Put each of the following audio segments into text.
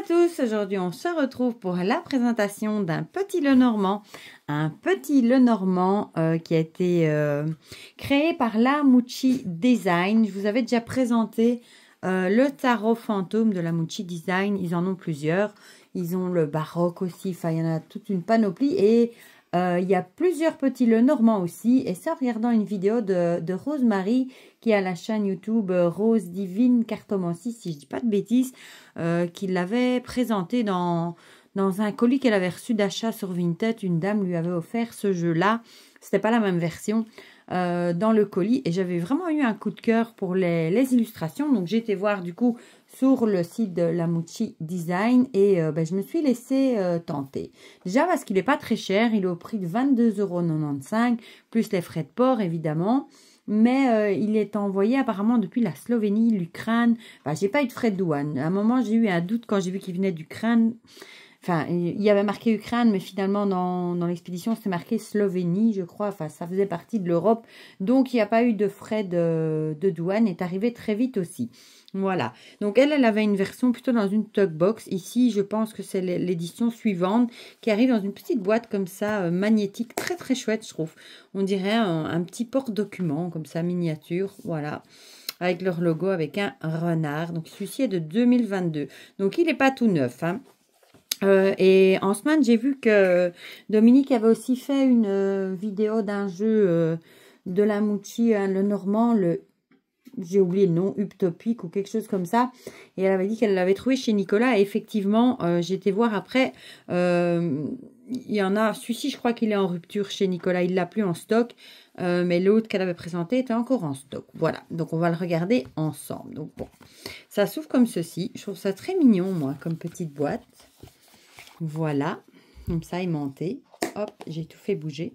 tous, aujourd'hui on se retrouve pour la présentation d'un petit Lenormand. Un petit Lenormand qui a été créé par la Mucci Design. Je vous avais déjà présenté le tarot fantôme de la Mucci Design. Ils en ont plusieurs. Ils ont le baroque aussi, enfin il y en a toute une panoplie. Et il y a plusieurs petits Lenormand aussi. Et ça en regardant une vidéo de Rosemary qui a la chaîne YouTube Rose Divine Cartomancie, si je dis pas de bêtises, qui l'avait présenté dans un colis qu'elle avait reçu d'achat sur Vinted. Une dame lui avait offert ce jeu-là. C'était pas la même version dans le colis. Et j'avais vraiment eu un coup de cœur pour les illustrations. Donc j'ai été voir du coup sur le site de la Mucci Design et je me suis laissée tenter. Déjà parce qu'il n'est pas très cher. Il est au prix de 22,95 € plus les frais de port évidemment. Mais il est envoyé apparemment depuis la Slovénie, l'Ukraine. Enfin, j'ai pas eu de frais de douane. À un moment, j'ai eu un doute quand j'ai vu qu'il venait d'Ukraine. Enfin, il y avait marqué Ukraine, mais finalement, dans l'expédition, c'était marqué Slovénie, je crois. Enfin, ça faisait partie de l'Europe. Donc, il n'y a pas eu de frais de douane. Est arrivé très vite aussi. Voilà. Donc, elle avait une version plutôt dans une box. Ici, je pense que c'est l'édition suivante qui arrive dans une petite boîte comme ça, magnétique. Très, très chouette, je trouve. On dirait un petit porte-document, comme ça, miniature. Voilà. Avec leur logo, avec un renard. Donc, celui-ci est de 2022. Donc, il n'est pas tout neuf, hein. Et en semaine, j'ai vu que Dominique avait aussi fait une vidéo d'un jeu de la Mucci, hein, le Normand, j'ai oublié le nom, Utopique ou quelque chose comme ça. Et elle avait dit qu'elle l'avait trouvé chez Nicolas. Et effectivement, j'ai été voir après. Il y en a, celui-ci, je crois qu'il est en rupture chez Nicolas. Il l'a plus en stock. Mais l'autre qu'elle avait présenté était encore en stock. Voilà, donc on va le regarder ensemble. Donc bon, ça s'ouvre comme ceci. Je trouve ça très mignon, moi, comme petite boîte. Voilà, comme ça aimanté. Hop, j'ai tout fait bouger.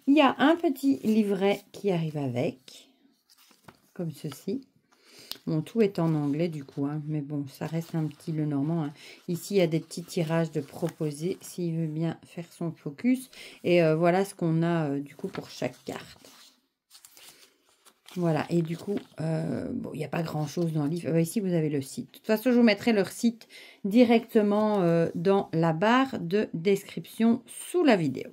Il y a un petit livret qui arrive avec, comme ceci. Bon, tout est en anglais du coup, hein, mais bon, ça reste un petit Lenormand. Hein. Ici, il y a des petits tirages de proposés, s'il veut bien faire son focus. Et voilà ce qu'on a du coup pour chaque carte. Voilà, et du coup, bon, il n'y a pas grand-chose dans le livre. Ici, vous avez le site. De toute façon, je vous mettrai leur site directement dans la barre de description sous la vidéo.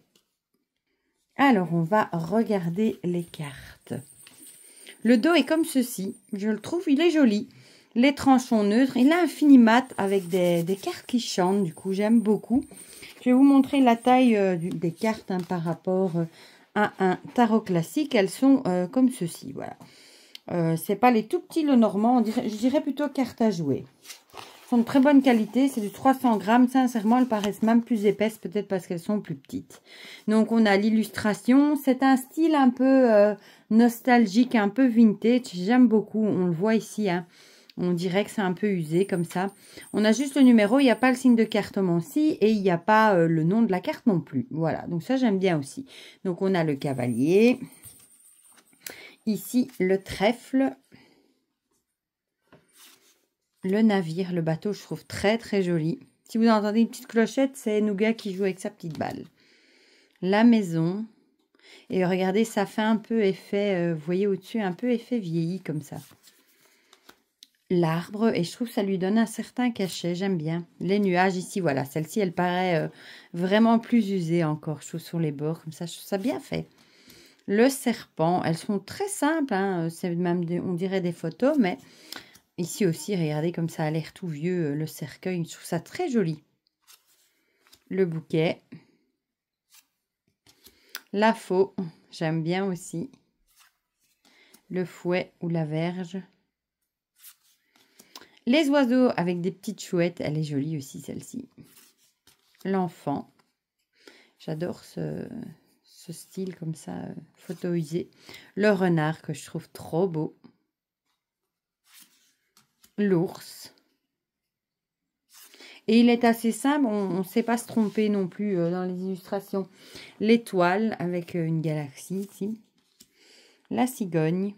Alors, on va regarder les cartes. Le dos est comme ceci. Je le trouve, il est joli. Les tranches sont neutres. Il a un fini mat avec des cartes qui chantent. Du coup, j'aime beaucoup. Je vais vous montrer la taille des cartes hein, par rapport à un tarot classique. Elles sont comme ceci, voilà. C'est pas les tout petits Lenormand, je dirais plutôt cartes à jouer. Elles sont de très bonne qualité, c'est du 300 grammes. Sincèrement, elles paraissent même plus épaisses, peut-être parce qu'elles sont plus petites. Donc, on a l'illustration. C'est un style un peu nostalgique, un peu vintage. J'aime beaucoup, on le voit ici, hein. On dirait que c'est un peu usé comme ça. On a juste le numéro, il n'y a pas le signe de cartomancie et il n'y a pas le nom de la carte non plus. Voilà, donc ça j'aime bien aussi. Donc on a le cavalier. Ici le trèfle. Le navire, le bateau, je trouve très très joli. Si vous entendez une petite clochette, c'est Nougat qui joue avec sa petite balle. La maison. Et regardez, ça fait un peu effet, vous voyez au-dessus, un peu effet vieilli comme ça. L'arbre, et je trouve que ça lui donne un certain cachet, j'aime bien. Les nuages ici, voilà, celle-ci, elle paraît vraiment plus usée encore, je trouve, sur les bords, comme ça, je trouve ça bien fait. Le serpent, elles sont très simples, hein, c'est même, on dirait des photos, mais ici aussi, regardez comme ça a l'air tout vieux, le cercueil, je trouve ça très joli. Le bouquet. La faux, j'aime bien aussi. Le fouet ou la verge. Les oiseaux avec des petites chouettes, elle est jolie aussi celle-ci. L'enfant, j'adore ce style comme ça, photoisé. Le renard que je trouve trop beau. L'ours. Et il est assez simple, on ne sait pas se tromper non plus dans les illustrations. L'étoile avec une galaxie ici. La cigogne.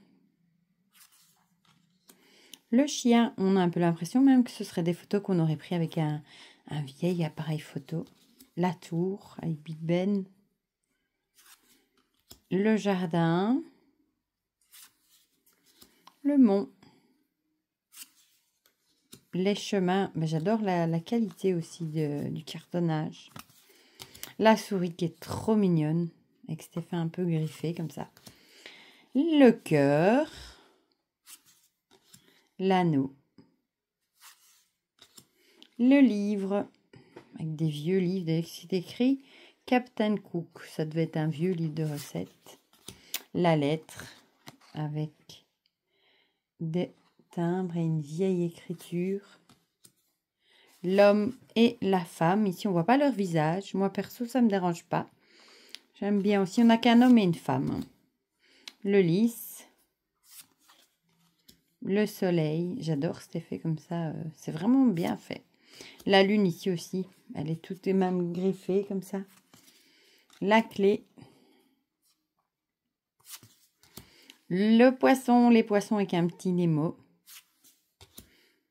Le chien, on a un peu l'impression même que ce serait des photos qu'on aurait pris avec un vieil appareil photo. La tour avec Big Ben. Le jardin. Le mont. les chemins. Ben, j'adore la qualité aussi du cartonnage. La souris qui est trop mignonne, avec cet effet un peu griffé comme ça. Le cœur. L'anneau. Le livre, avec des vieux livres, c'est écrit Captain Cook, ça devait être un vieux livre de recettes. La lettre, avec des timbres et une vieille écriture. L'homme et la femme, ici on voit pas leur visage, moi perso ça me dérange pas. J'aime bien aussi, on n'a qu'un homme et une femme. Le lys. Le soleil, j'adore cet effet comme ça, c'est vraiment bien fait. La lune ici aussi, elle est toute et même griffée comme ça. La clé. Le poisson, les poissons avec un petit Nemo.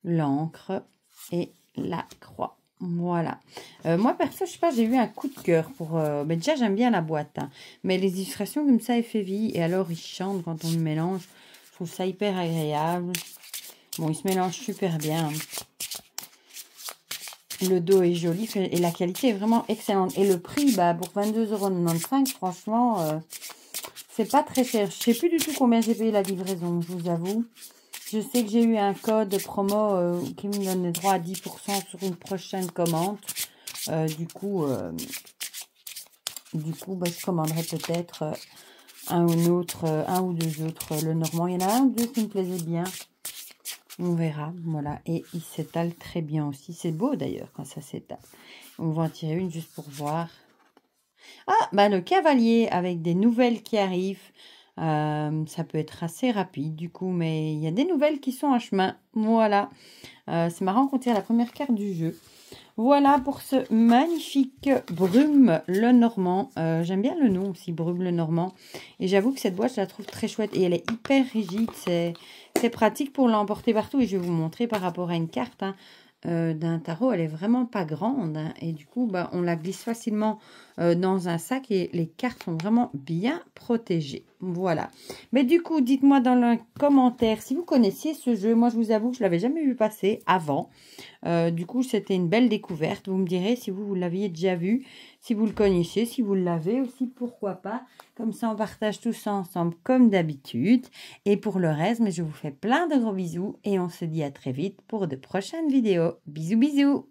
L'encre et la croix. Voilà. Moi, perso, je sais pas, j'ai eu un coup de cœur pour... mais déjà, j'aime bien la boîte. Hein, mais les illustrations comme ça, effet vie. Et alors, ils chantent quand on le mélange. Je trouve ça hyper agréable. Bon, ils se mélangent super bien. Le dos est joli et la qualité est vraiment excellente. Et le prix, bah, pour 22,95 €, franchement, c'est pas très cher. Je sais plus du tout combien j'ai payé la livraison, je vous avoue. Je sais que j'ai eu un code promo qui me donne le droit à 10% sur une prochaine commande. Du coup, bah, je commanderai peut-être un ou deux autres. Le Normand, il y en a un ou deux qui me plaisaient bien. On verra, voilà. Et il s'étale très bien aussi. C'est beau d'ailleurs quand ça s'étale. On va en tirer une juste pour voir. Ah, bah le cavalier avec des nouvelles qui arrivent. Ça peut être assez rapide du coup, mais il y a des nouvelles qui sont en chemin. Voilà. C'est marrant qu'on tire la première carte du jeu. Voilà pour ce magnifique Brume le Normand. J'aime bien le nom aussi, Brume le Normand. Et j'avoue que cette boîte, je la trouve très chouette. Et elle est hyper rigide. C'est pratique pour l'emporter partout. Et je vais vous montrer par rapport à une carte d'un tarot. Elle est vraiment pas grande. Hein, et du coup, bah, on la glisse facilement dans un sac. Et les cartes sont vraiment bien protégées. Voilà. Mais du coup, dites-moi dans le commentaire si vous connaissiez ce jeu. Moi, je vous avoue que je ne l'avais jamais vu passer avant. Du coup, c'était une belle découverte. Vous me direz si vous l'aviez déjà vu, si vous le connaissez, si vous l'avez aussi, pourquoi pas. Comme ça, on partage tout ça ensemble comme d'habitude. Et pour le reste, mais je vous fais plein de gros bisous et on se dit à très vite pour de prochaines vidéos. Bisous, bisous!